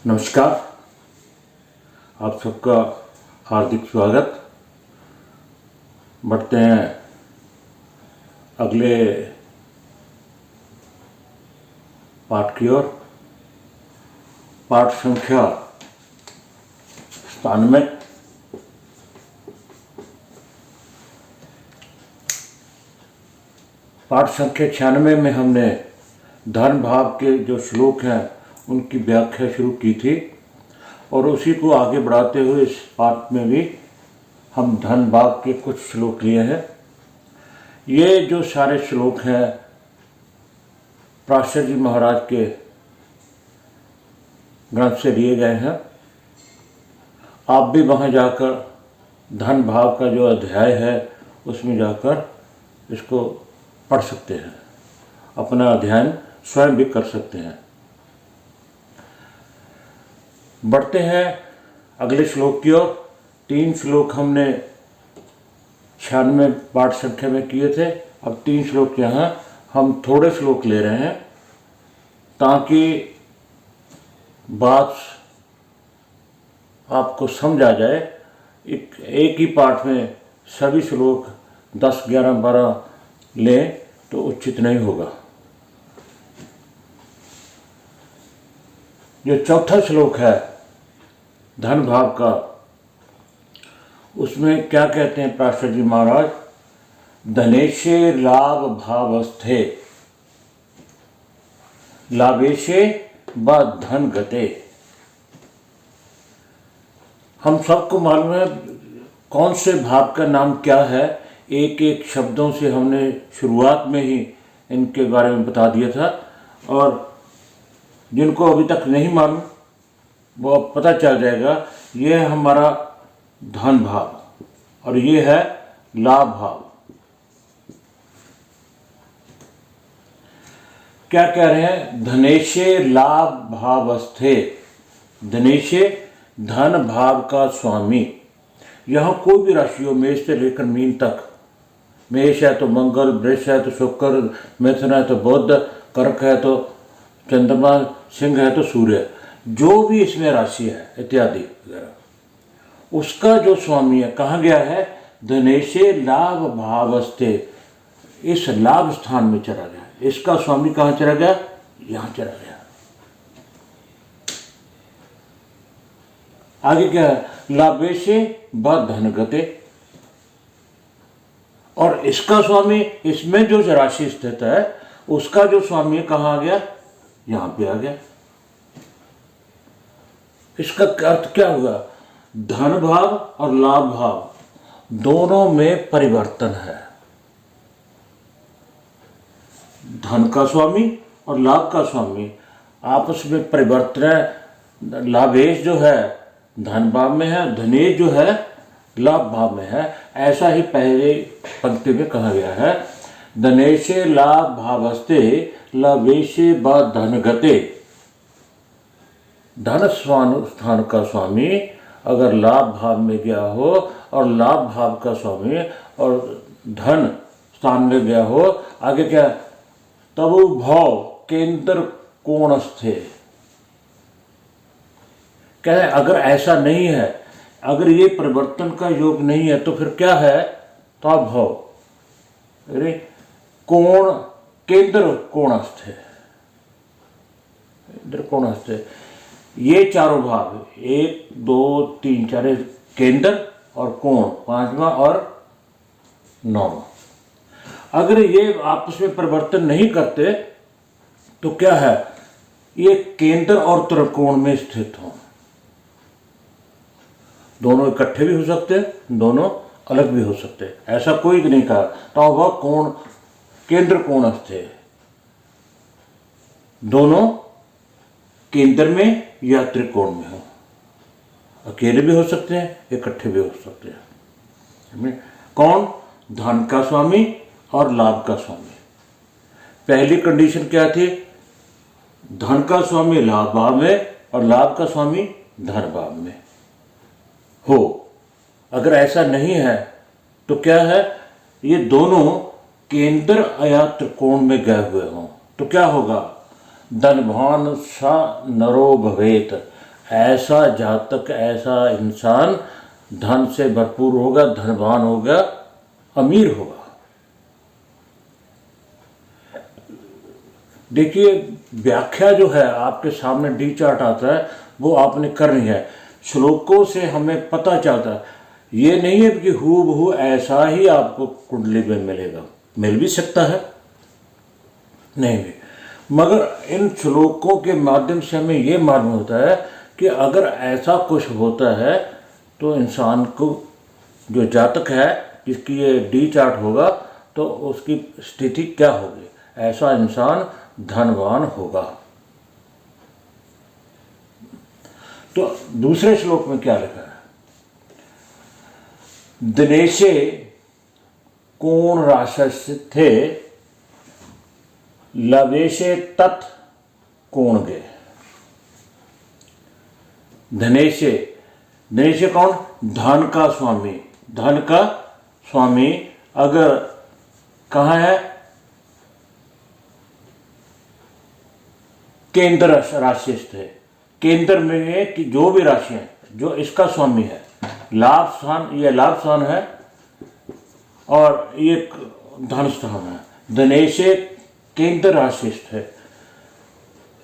नमस्कार। आप सबका हार्दिक स्वागत। बढ़ते हैं अगले पाठ की ओर। पाठ संख्या 97। पाठ संख्या 96 में हमने धन भाव के जो श्लोक हैं उनकी व्याख्या शुरू की थी और उसी को आगे बढ़ाते हुए इस पाठ में भी हम धन भाव के कुछ श्लोक लिए हैं। ये जो सारे श्लोक हैं पराशर जी महाराज के ग्रंथ से लिए गए हैं। आप भी वहाँ जाकर धन भाव का जो अध्याय है उसमें जाकर इसको पढ़ सकते हैं, अपना अध्ययन स्वयं भी कर सकते हैं। बढ़ते हैं अगले श्लोक की ओर। 3 श्लोक हमने 96 पाठ संख्या में किए थे। अब 3 श्लोक यहाँ हम थोड़े श्लोक ले रहे हैं ताकि बात आपको समझ आ जाए। एक ही पाठ में सभी श्लोक 10, 11, 12 लें तो उचित नहीं होगा। जो चौथा श्लोक है धन भाव का, उसमें क्या कहते हैं पराशर जी महाराज? धनेशे लाभ भावस्थे लाभेशे व धन गते। हम सबको मालूम है कौन से भाव का नाम क्या है। एक एक शब्दों से हमने शुरुआत में ही इनके बारे में बता दिया था और जिनको अभी तक नहीं मालूम वो अब पता चल जाएगा। ये है हमारा धन भाव और ये है लाभ भाव। क्या कह रहे हैं? धनेशे लाभ भावस्थे। धनेशे धन भाव का स्वामी। यहाँ कोई भी राशि हो, मेष से लेकर मीन तक। मेष है तो मंगल, वृष है तो शुक्र, मिथुन है तो बुध, कर्क है तो चंद्रमा, सिंह है तो सूर्य, जो भी इसमें राशि है इत्यादि वगैरह, उसका जो स्वामी है कहाँ गया है? धनेशे लाभ भावस्थे। इस लाभ स्थान में चला गया। इसका स्वामी कहाँ चला गया? यहाँ चला गया। आगे क्या है? लाभेशे व धन गते। और इसका स्वामी, इसमें जो राशि स्थित है उसका जो स्वामी कहाँ आ गया? यहाँ पे आ गया। इसका अर्थ क्या हुआ? धन भाव और लाभ भाव दोनों में परिवर्तन है। धन का स्वामी और लाभ का स्वामी आपस में परिवर्तन है। लाभेश जो है धन भाव में है, धनेश जो है लाभ भाव में है। ऐसा ही पहले पंक्ति में कहा गया है, धनेशे लाभ भावस्थे लाभेशे व धन गते। धन स्थान का स्वामी अगर लाभ भाव में गया हो और लाभ भाव का स्वामी और धन स्थान में गया हो, आगे क्या? तबु भाव केंद्र कोणस्थे। क्या है? अगर ऐसा नहीं है, अगर ये परिवर्तन का योग नहीं है तो फिर क्या है? तब भाव अरे कोण केंद्र कोणस्थ है। केंद्र कोणस्थ है। ये चारों भाव 1, 2, 3, 4 केंद्र और कोण 5वां और 9वां। अगर ये आपस में परिवर्तन नहीं करते तो क्या है? ये केंद्र और त्रिकोण में स्थित हो। दोनों इकट्ठे भी हो सकते हैं, दोनों अलग भी हो सकते हैं। ऐसा कोई नहीं कहा। तो वह कोण केंद्र कोणस्थ है। दोनों केंद्र में या त्रिकोण में हो। अकेले भी हो सकते हैं, इकट्ठे भी हो सकते हैं। कौन? धन का स्वामी और लाभ का स्वामी। पहली कंडीशन क्या थी? धन का स्वामी लाभ भाव में और लाभ का स्वामी धन भाव में हो। अगर ऐसा नहीं है तो क्या है? ये दोनों केंद्र या त्रिकोण में गए हुए हों तो क्या होगा? धनवान सा नरो भवेत। ऐसा जातक, ऐसा इंसान धन से भरपूर होगा, धनवान होगा, अमीर होगा। देखिए, व्याख्या जो है आपके सामने डी चार्ट आता है वो आपने करनी है। श्लोकों से हमें पता चलता है, ये नहीं है कि हूबहू ऐसा ही आपको कुंडली में मिलेगा, मिल भी सकता है, नहीं भी, मगर इन श्लोकों के माध्यम से हमें ये मालूम होता है कि अगर ऐसा कुछ होता है तो इंसान को, जो जातक है जिसकी ये डी चार्ट होगा, तो उसकी स्थिति क्या होगी, ऐसा इंसान धनवान होगा। तो दूसरे श्लोक में क्या लिखा है, दिनेशे कोण राशस्थे लवेशे तत् कोणगे। धनेशे, धनेशे कौन, धन का स्वामी, धन का स्वामी अगर कहाँ है, केंद्र राशिस्थ है, केंद्र में कि जो भी राशि है जो इसका स्वामी है, लाभ स्थान, ये लाभ स्थान है और ये धन स्थान है। धनेशे केंद्र राशिस्थ है,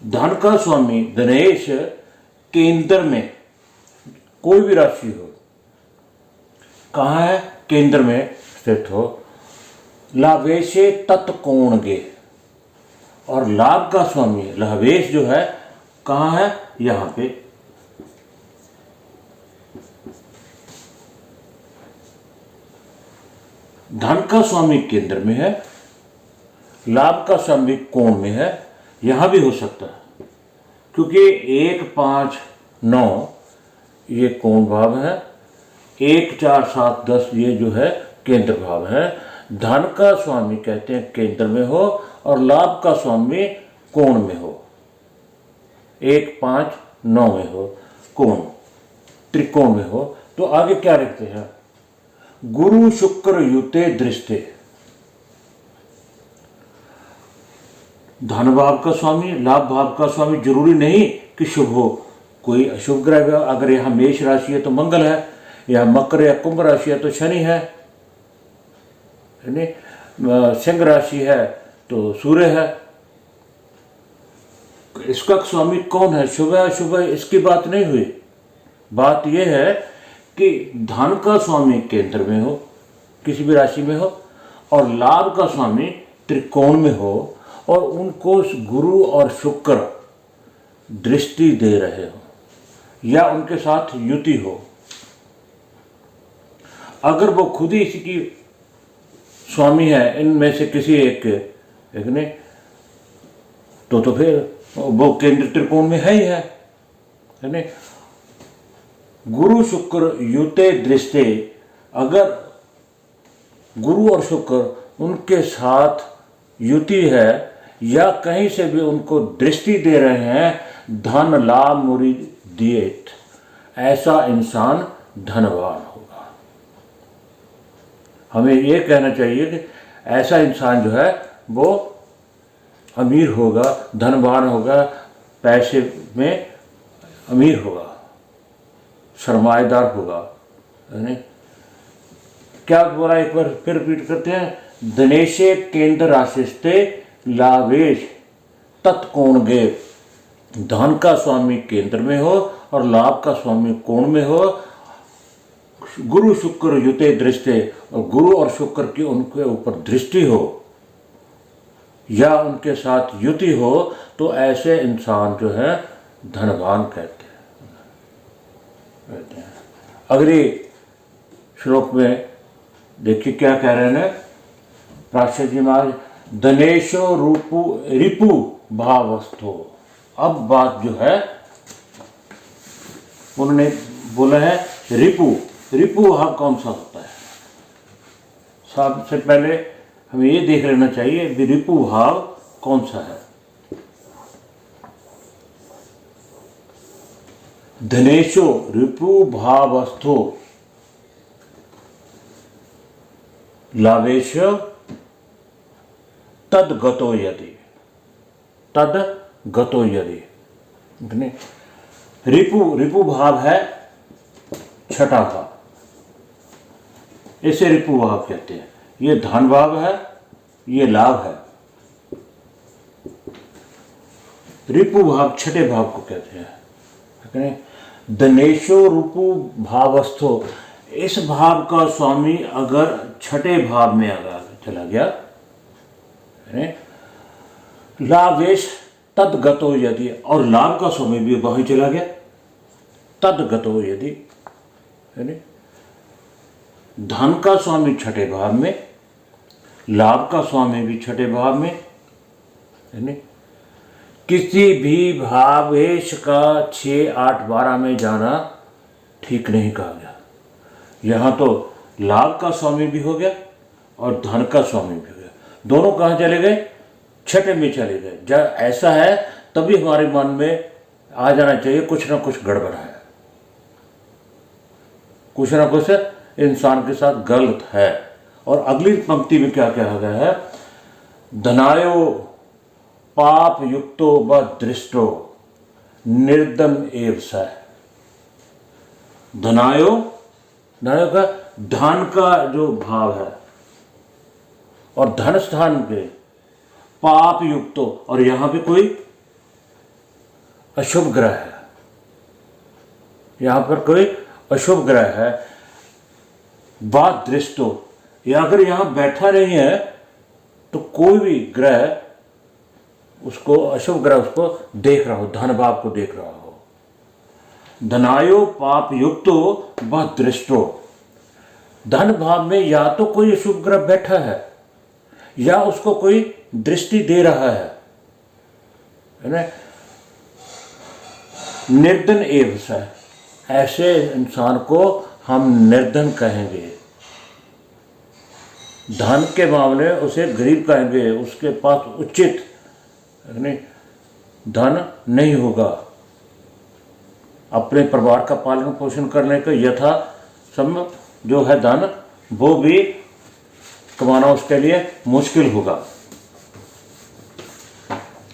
धन का स्वामी धनेश केंद्र में, कोई भी राशि हो, कहाँ है, केंद्र में स्थित हो। लाभेशे तत्कोणगे, और लाभ का स्वामी लाभेश जो है कहाँ है, यहाँ पे। धन का स्वामी केंद्र में है, लाभ का स्वामी कोण में है, यहां भी हो सकता है क्योंकि 1, 5, 9 ये कोण भाव है, 1, 4, 7, 10 ये जो है केंद्र भाव है। धन का स्वामी कहते हैं केंद्र में हो और लाभ का स्वामी कोण में हो, 1, 5, 9 में हो, कोण त्रिकोण में हो। तो आगे क्या लिखते हैं, गुरु शुक्र युते दृष्टे, धन भाव का स्वामी, लाभ भाव का स्वामी, जरूरी नहीं कि शुभ हो, कोई अशुभ ग्रह, अगर यहाँ मेष राशि है तो मंगल है, या मकर या कुंभ राशि है तो शनि है, सिंह राशि है तो सूर्य है। इसका स्वामी कौन है, शुभ है अशुभ है, इसकी बात नहीं हुई। बात यह है कि धन का स्वामी केंद्र में हो, किसी भी राशि में हो, और लाभ का स्वामी त्रिकोण में हो, और उनको गुरु और शुक्र दृष्टि दे रहे हो या उनके साथ युति हो। अगर वो खुद ही इसकी स्वामी है, इनमें से किसी एक ने, तो फिर वो केंद्र त्रिकोण में है ही है नहीं। गुरु शुक्र युते दृष्टे, अगर गुरु और शुक्र उनके साथ युति है या कहीं से भी उनको दृष्टि दे रहे हैं, धन लाभ मुरी दिएत, ऐसा इंसान धनवान होगा। हमें ये कहना चाहिए कि ऐसा इंसान जो है वो अमीर होगा, धनवान होगा, पैसे में अमीर होगा, सरमाएदार होगा। क्या बोला, एक बार फिर रिपीट करते हैं, धनेशे केंद्र राशिस्ते लाभेश तत्कोणगे, धन का स्वामी केंद्र में हो और लाभ का स्वामी कोण में हो, गुरु शुक्र युते दृष्टे, और गुरु और शुक्र की उनके ऊपर दृष्टि हो या उनके साथ युति हो, तो ऐसे इंसान जो है धनवान कहते हैं। अगली श्लोक में देखिए क्या कह रहे हैं प्राश्य जी महाराज, धनेशो रूपु रिपु भावस्थो। अब बात जो है उन्होंने बोला है रिपु, रिपु भाव कौन सा होता है। सबसे पहले हमें ये देख लेना चाहिए कि रिपु भाव कौन सा है। धनेशो रिपु भावस्थो लाभेश तद गतो यदि, तद गतो यदि, रिपु, रिपु भाव है छठा भाव, इसे रिपु भाव कहते हैं। ये धन भाव है, ये लाभ है। रिपु भाव छठे भाव को कहते हैं। धनेशो रिपु भावस्थो, इस भाव का स्वामी अगर छठे भाव में अगर चला गया, लाभेश तदगतो यदि, और लाभ का स्वामी भी वहीं चला गया, तदगतो यदि, धन का स्वामी छठे भाव में, लाभ का स्वामी भी छठे भाव में, किसी भी भावेश का 6, 8, 12 में जाना ठीक नहीं कहा गया। यहाँ तो लाभ का स्वामी भी हो गया और धन का स्वामी भी हो गया, दोनों कहाँ चले गए? छठे में चले गए। जब ऐसा है तभी हमारे मन में आ जाना चाहिए कुछ ना कुछ गड़बड़ है, कुछ ना कुछ इंसान के साथ गलत है। और अगली पंक्ति में क्या कहा गया है? धनायो पाप युक्तो व दृष्टो निर्दन एव स। धनायो, धनायो का धन का जो भाव है और धन स्थान पे पाप युक्तो, और यहां पे कोई अशुभ ग्रह है, यहां पर कोई अशुभ ग्रह है। बात दृष्टो, या अगर यहां बैठा नहीं है तो कोई भी ग्रह उसको, अशुभ ग्रह उसको देख रहा हो, धन भाव को देख रहा हो। धनायो पाप युक्तो व दृष्टो, धन भाव में या तो कोई अशुभ ग्रह बैठा है या उसको कोई दृष्टि दे रहा है ना। निर्धन एव स, ऐसे इंसान को हम निर्धन कहेंगे। धन के मामले उसे गरीब कहेंगे, उसके पास उचित धन नहीं होगा, अपने परिवार का पालन पोषण करने का यथा सम जो है धन, वो भी कमाना उसके लिए मुश्किल होगा।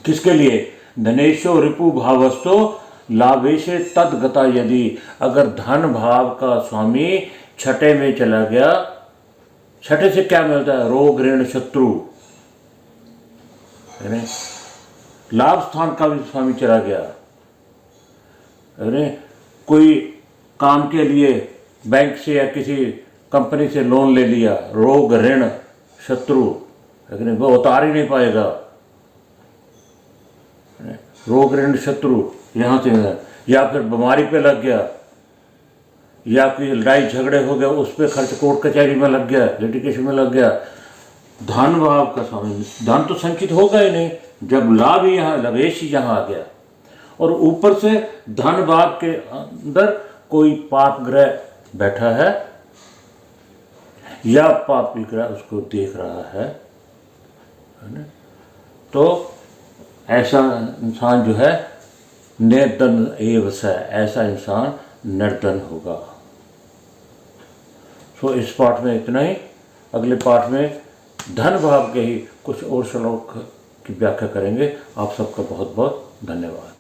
किसके लिए? धनेशो रिपु भावस्तो लाभेशे तदगता यदि, अगर धन भाव का स्वामी छठे में चला गया, छठे से क्या मिलता है? रोग ऋण शत्रु। लाभ स्थान का भी स्वामी चला गया, अरे कोई काम के लिए बैंक से या किसी कंपनी से लोन ले लिया, रोग ऋण शत्रु, लेकिन वो उतार ही नहीं पाएगा। रोग ऋण शत्रु यहाँ से, या फिर बीमारी पे लग गया, या कोई लड़ाई झगड़े हो गए, उस पर खर्च कोर्ट कचहरी में लग गया, लिटिगेशन में लग गया। धन भाव का स्वामी, धन तो संचित होगा ही नहीं जब लाभ ही यहाँ, लवेश ही यहाँ आ गया। और ऊपर से धन भाव के अंदर कोई पाप ग्रह बैठा है या पापी ग्रह उसको देख रहा है ना, तो ऐसा इंसान जो है निर्धन एव स, ऐसा इंसान निर्धन होगा। सो इस पाठ में इतना ही। अगले पाठ में धन भाव के ही कुछ और श्लोक की व्याख्या करेंगे। आप सबका बहुत बहुत धन्यवाद।